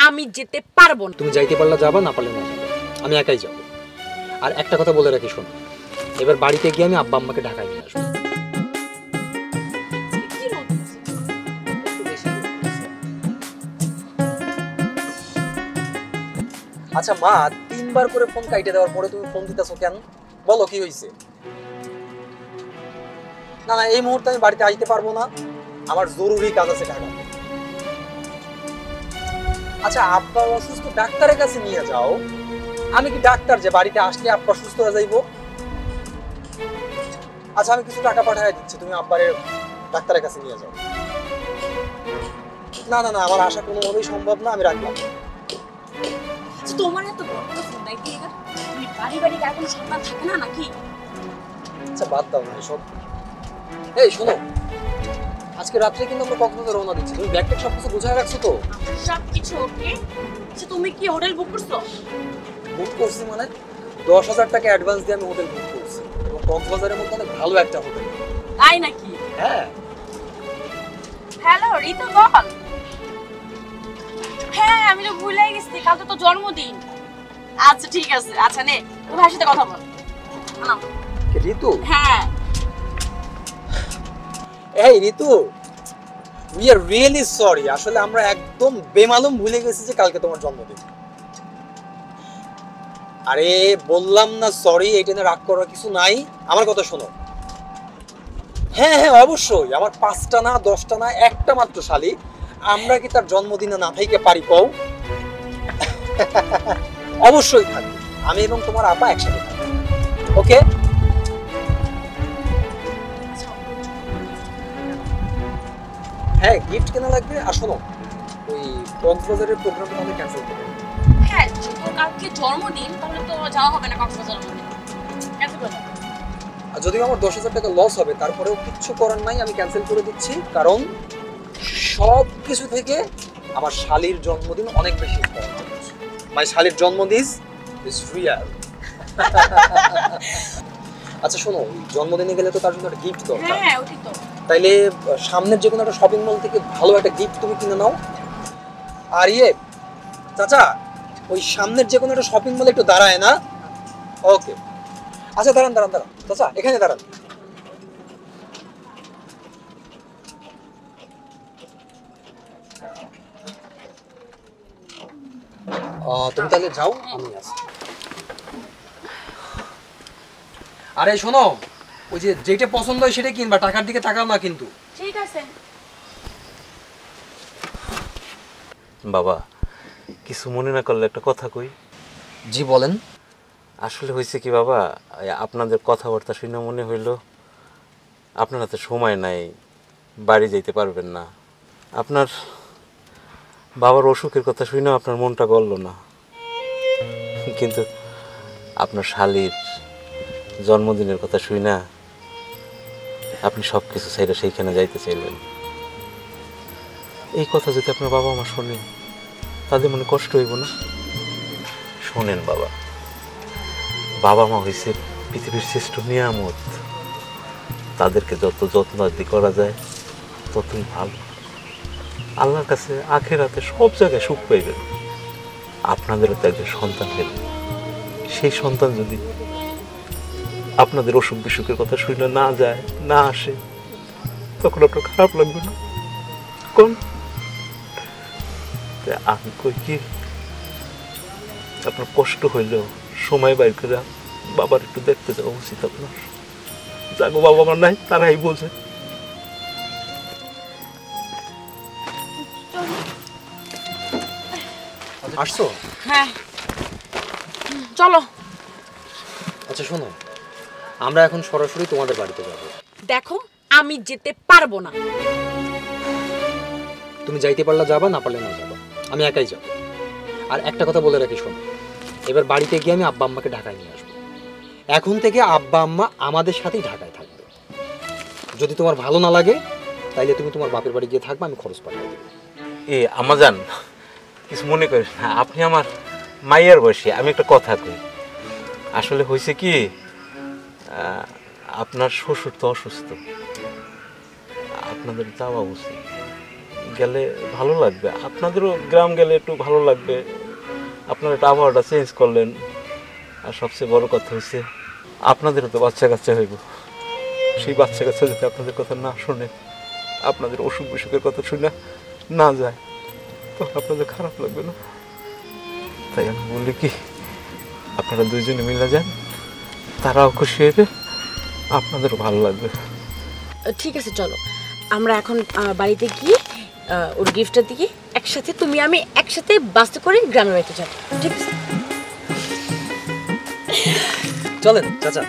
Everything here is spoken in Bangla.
আমি যেতে পারবো না। তুমি যাইতে পারলে যাবা, না পারলে না যাবে, আমি একাই যাব। আর একটা কথা বলে রাখি, শোনো, এবার বাড়িতে গিয়ে আমি আব্বা আম্মাকে ঢাকায় নিয়ে আসবো। আচ্ছা মা, 3বার করে ফোন কাইটে দেওয়ার পরে তুমি ফোন দিতেছো কেন? বলো কি হয়েছে? না না, এই মুহূর্তে আমি বাড়িতে আইতে পারবো না, আমার জরুরি কাজ আছে ঢাকা। আচ্ছা আব্বা অসুস্থ, ডাক্তারের কাছে নিয়ে যাও। আমি কি ডাক্তার যে বাড়িতে আসলে আব্বা সুস্থ হয়ে যাইবো? আচ্ছা আমি কিছু টাকা পাঠিয়ে দিচ্ছি, তুমি আব্বারে ডাক্তারের কাছে নিয়ে যাও। না না না, আমার আশা কোনোভাবেই সম্ভব না, আমি রাখলাম। তোমার এত বড় ফোন নাই কি এটা? তুমি বাড়ি বাড়ি আর কোনো সন্তান থাকে না নাকি? আচ্ছা বাদ দাও না এসব। এই শোনো, আজকে রাত্রে কিন্তু আমরা কক্সবাজার রওনা দিচ্ছি। তুমি ব্যাগ ট্যাগ সবকিছু গুছায় রাখছো তো? সব কিছু ওকে। আচ্ছা তুমি কি হোটেল বুক করছো? বুক করছি মানে 10,000 টাকা অ্যাডভান্স দিয়ে আমি হোটেল বুক করছি, এবং কক্সবাজারের মধ্যে অনেক ভালো একটা হোটেল। তাই নাকি? হ্যাঁ। হ্যালো রিতু বল। হ্যাঁ আমি তো ভুলেই গেছি, কাল তো তোর জন্মদিন। আচ্ছা ঠিক আছে, আচ্ছা নে তোর ভাইয়ের সাথে কথা বল। নাও। কে ঋতু? হ্যাঁ। এই ঋতু, উই আর রিয়েলি সরি, আসলে আমরা একদম বেমালুম ভুলে গেছি যে কালকে তোমার জন্মদিন। আরে বললাম না সরি, এটা নিয়ে রাগ করার কিছু নাই, আমার কথা শোনো। হ্যাঁ হ্যাঁ অবশ্যই, আমার 5টা না 10টা না, একটা মাত্র শালী, আমরা কি তার জন্মদিনে না থাইকে পারি কও? অবশ্যই থাকবে, আমি এবং তোমার আপা একসাথে থাকবো। ওকে? হ্যাঁ গিফট কেনা লাগবে। আর শোনো, ওই কক্সবাজারের প্রোগ্রামটা আমাদের ক্যান্সেল করবে। হ্যাঁ তোর কালকে জন্মদিন, তাহলে তো যাওয়া হবে না কক্সবাজারের মধ্যে। ক্যান্সেল করে দাও। আর যদিও আমার 10,000 টাকা লস হবে, তারপরেও কিচ্ছু করার নাই, আমি ক্যান্সেল করে দিচ্ছি, কারণ সব কিছু থেকে আমার শালীর জন্মদিন অনেক বেশি ইম্পর্টেন্ট। মাই শালীর জন্মদিন ইজ রিয়াল। আচ্ছা শোনো, জন্মদিনে গেলে তো তার জন্য একটা গিফট দরকার। হ্যাঁ ওই তো। তাইলে সামনের যে কোনো একটা শপিং মল থেকে ভালো একটা গিফট তুমি কিনে নাও। আর ইয়ে চাচা, ওই সামনের যে কোনো একটা শপিং মলে একটু দাঁড়ায় না? ওকে। আচ্ছা দাঁড়ান দাঁড়ান দাঁড়ান চাচা, এখানে দাঁড়ান। তুমি তাহলে যাও, আমি আসি। আরে শোনো, ওই যে যেটা পছন্দ হয় সেটা কিনবা, টাকার দিকে তাকাও না কিন্তু। ঠিক আছে। বাবা কিছু মনে না করলে একটা কথা কই। জি বলেন। আসলে হয়েছে কি বাবা, আপনাদের কথাবার্তা শুনে মনে হইল আপনার হাতে সময় নাই, বাড়ি যাইতে পারবেন না। আপনার বাবার অসুখের কথা শুনেও আপনার মনটা গলল না, কিন্তু আপনার শালীর জন্মদিনের কথা শুনে আপনি সব কিছু চাইলে সেইখানে যাইতে চাইলেন। এই কথা যদি আপনার বাবা মা শোনে, তাদের মনে কষ্ট হইব না? শোনেন বাবা, বাবা মা হয়েছে পৃথিবীর শ্রেষ্ঠ নিয়ামত, তাদেরকে যত যত্ন আদি করা যায় ততই ভালো। আল্লাহর কাছে আখিরাতে সব জায়গায় সুখ পাইবেন। আপনাদেরও তো একজন সন্তান পেলেন, সেই সন্তান যদি আপনাদের অসুখ বিসুখের কথা শুনে না যায়, না আসে, তখন আপনার খারাপ লাগবে না? কোন আমি কই কি, আপনার কষ্ট হইলেও সময় বাইর করে বাবার একটু দেখতে যাওয়া উচিত আপনার। যাগো বাবা মা নাই, তারাই বোঝে। আসছো? হ্যাঁ চলো। আচ্ছা শোনো, আমরা এখন সরাসরি তোমাদের বাড়িতে যাব। দেখো আমি যেতে পারবো না। তুমি যাইতে পারলে যাবা, না পারলে না যাবা, আমি একাই যাব। আর একটা কথা বলে রাখি, শোনো, এবার বাড়িতে গিয়ে আমি আব্বা আম্মাকে ঢাকায় নিয়ে আসবো। এখন থেকে আব্বা আম্মা আমাদের সাথেই ঢাকায় থাকবে। যদি তোমার ভালো না লাগে তাইলে তুমি তোমার বাপের বাড়ি গিয়ে থাকবে, আমি খরচ পাঠিয়ে দেবো। আমাজান কিছু মনে করিস না, আপনি আমার মাইয়ার বয়সী, আমি একটা কথা কই। আসলে হয়েছে কি, আপনার শ্বশুর তো অসুস্থ, আপনাদের যাওয়া উচিত। গেলে ভালো লাগবে, আপনাদেরও গ্রাম গেলে একটু ভালো লাগবে। আপনারা একটা আবহাওয়াটা চেঞ্জ করলেন। আর সবচেয়ে বড় কথা হচ্ছে আপনাদেরও তো বাচ্চা কাচ্চা হইব। সেই বাচ্চা কাচ্চা যদি আপনাদের কথা না শোনে, আপনাদের অসুখ বিসুখের কথা শুনে না যায়, তখন আপনাদের খারাপ লাগবে না? তাই আমি বলি কি, আপনারা দুইজনে মিলে যান, তারাও খুশি হবে, আপনাদেরও ভালো লাগবে। ঠিক আছে, চলো আমরা এখন বাড়িতে গিয়ে ওর গিফটটা দিয়ে একসাথে তুমি আমি একসাথে বাসে করে গ্রামের বাড়িতে যাবো। ঠিক আছে, চলেন চাচা।